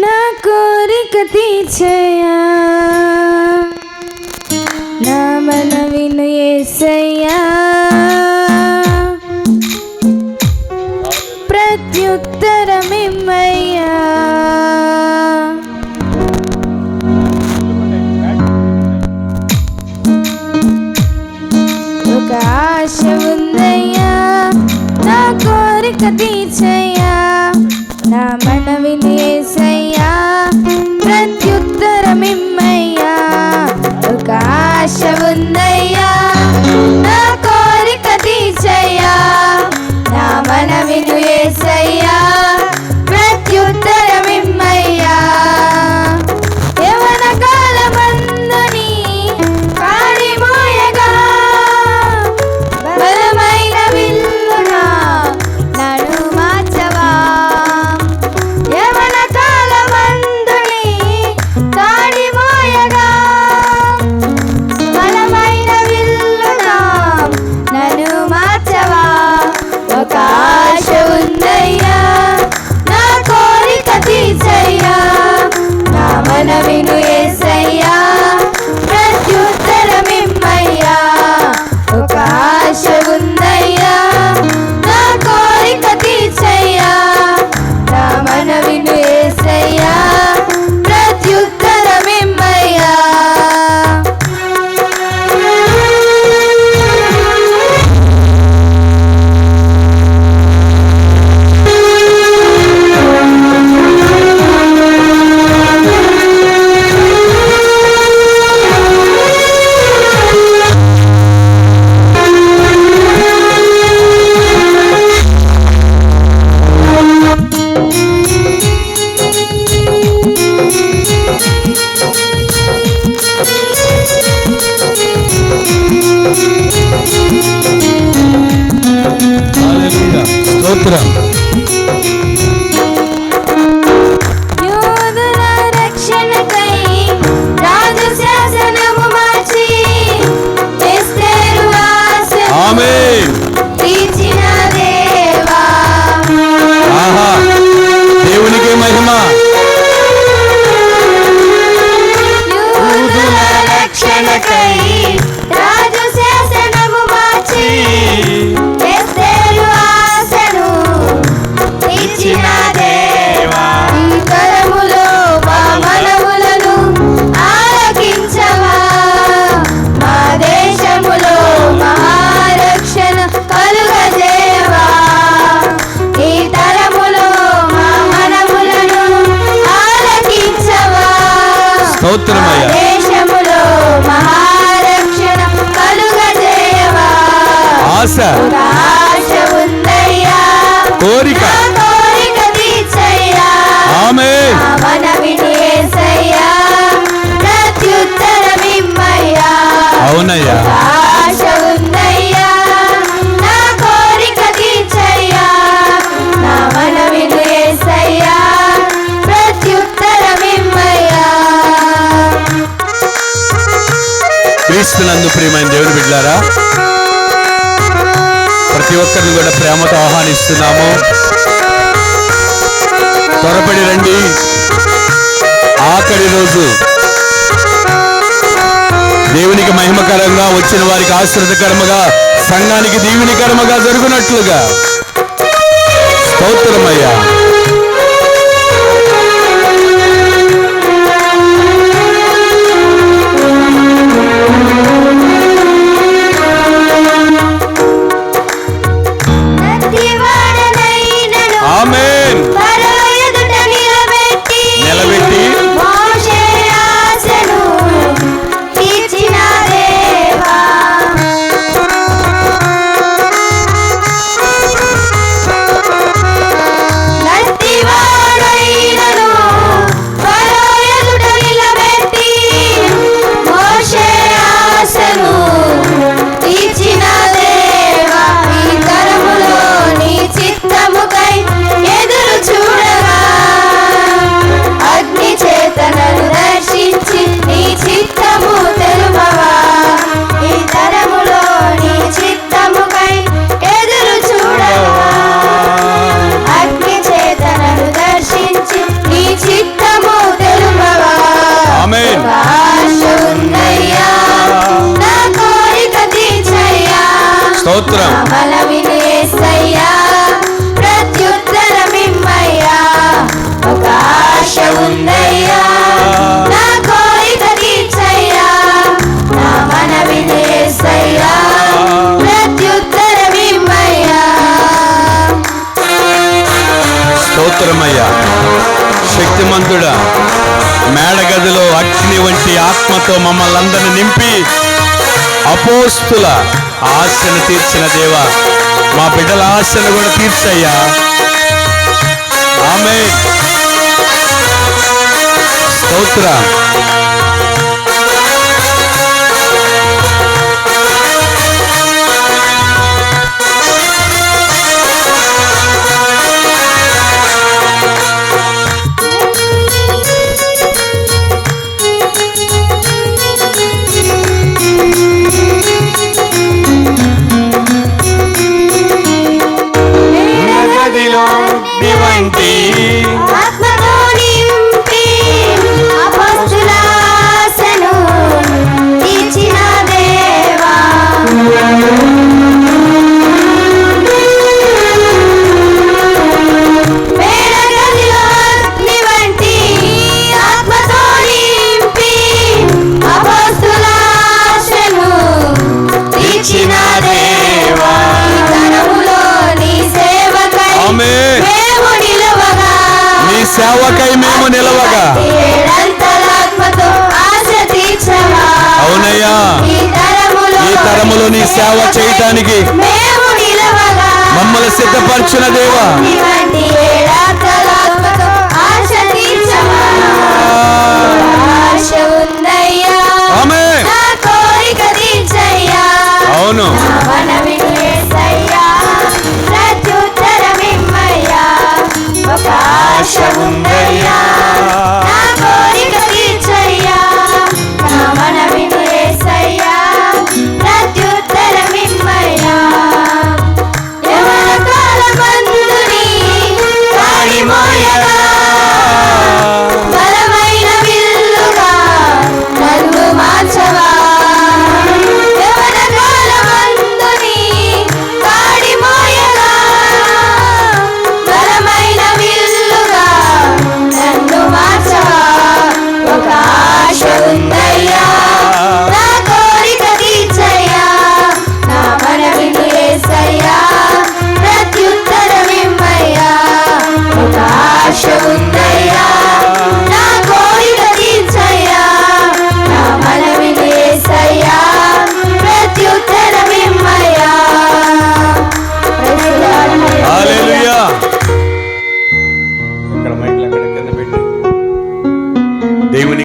నా కోరిక తీర్చయ్యా, నా మనవిను యేసయ్యా, ప్రత్యుత్తరమిమ్మయ్యా. ఒక ఆశ ఉందయ్యా, నా కోరిక తీర్చయ్యా, నా మనవిని యేసయ్యా, ప్రత్యుత్తరమిమ్మయ్యా. ఒక ఆశ ఉందయ్యా, నా కోరిక తీర్చయ్యా, నా మనవిని యేసయ్యా, ప్రత్యుత్తరమిమ్మయ్యా. యవ్వన కాలమందుని కాడి మోయగా, బలమైన విల్లునా నన్ను మార్చవా. యవ్వన కాలమందుని కాడి మోయగా, బలమైన విల్లునా నన్ను మార్చవా. ఒక ఆశ ఉందయ్యా, నా కోరిక తీర్చయ్యా, నా మనవిను యేసయ్యా, ప్రత్యుత్తరమిమ్మయ్యా. ఒక ఆశ ఉందయ్యా, నా కోరిక తీర్చయ్యా, నా మనవిను యేసయ్యా, ప్రత్యుత్తరమిమ్మయ్యా. స్తోత్రం. యోధుల రక్షణకై రాజు శాసనము మార్చి, ఎస్తేరు ఆశను ఆమేన్. తీర్చిన దేవా. ఆహా, దేవునికి మహిమ. యోధుల రక్షణకై రాజు శాసనము మార్చి, ఎస్తేరు ఆశను తీర్చిన దేవా. ఈ తరములో మా మనవులను ఆలకించవా, మా దేశములో మహారక్షణ కలుగజేయవా. ఈ తరములో మా మనవులను ఆలకించవా, స్తోత్రమయ్యా. మా దేశములో మహారక్షణ కలుగజేయవా. ఆశ, ఒక ఆశ ఉందయ్యా, కోరిక. నా కోరిక తీర్చయ్యా, ఆమేన్. నా మనవిని యేసయ్యా, ప్రత్యుత్తరమిమ్మయ్యా. అవునయ్యా. ఒక ఆశ ఉందయ్యా, నా కోరిక తీర్చయ్యా, నా మనవిని యేసయ్యా, ప్రత్యుత్తరమిమ్మయ్యా. క్రీస్తునందు ప్రియమైన దేవుని బిడ్డలారా, ప్రతి ఒక్కరిని కూడా ప్రేమతో ఆహ్వానిస్తున్నాము. త్వరపడి రండి. ఆఖరి రోజు దేవునికి మహిమకరంగా, వచ్చిన వారికి ఆశ్రదకరముగా, సంఘానికి దీవెనికరముగా జరుగునట్లుగా. స్తోత్రమయ్యా. ప్రతివాడనైనను ఆమేన్. ఫరో ఎదుట నిలబెట్టి, నిలబెట్టి మోషే ఆశను తీర్చిన దేవా. స్తోత్రం. మనవిని యేసయ్యా ప్రత్యుత్తరమిమ్మయ్యా. ఒక ఆశ ఉందయ్యా నా కోరిక తీర్చయ్యా. నా మనవిని యేసయ్యా ప్రత్యుత్తరమిమ్మయ్యా. స్తోత్రమయ్యా. శక్తిమంతుడా, మేడగదిలో అగ్ని వంటి ఆత్మతో మమ్మల్ని అందరిని నింపి అపోస్తుల ఆశను తీర్చిన దేవా, మా బిడ్డల ఆశను కూడా తీర్చయ్యా. ఆమేన్. స్తోత్రం. మేడగదిలో అగ్ని వంటి ఆత్మతో నింపి అపోస్తుల ఆశను తీర్చిన దేవా. మేడగదిలో అగ్ని వంటి ఆత్మతో నింపి అపోస్తుల ఆశను తీర్చిన దేవా. ఈ తరములో నీ సేవకై ఆమేన్. మేము నిలవగా, నీ సేవకై మేము నిలవగా. ఏడంతలాత్మతో ఆశ తీర్చవా. అవునయ్యా, ఈ తరములో నీ సేవ చేయటానికి మేము నిలవగా, మమ్మల్ని సిద్ధపరచిన దేవా. ఇవంటి ఏడంతలాత్మతో ఆశ తీర్చవా. ఆశ ఉందయ్యా ఆమేన్. నా కోరిక తీర్చయ్యా. అవును. నా మనవిని యేసయ్యా ప్రత్యుత్తరమిమ్మయ్యా. ఒక ఆశ ఉందయ్యా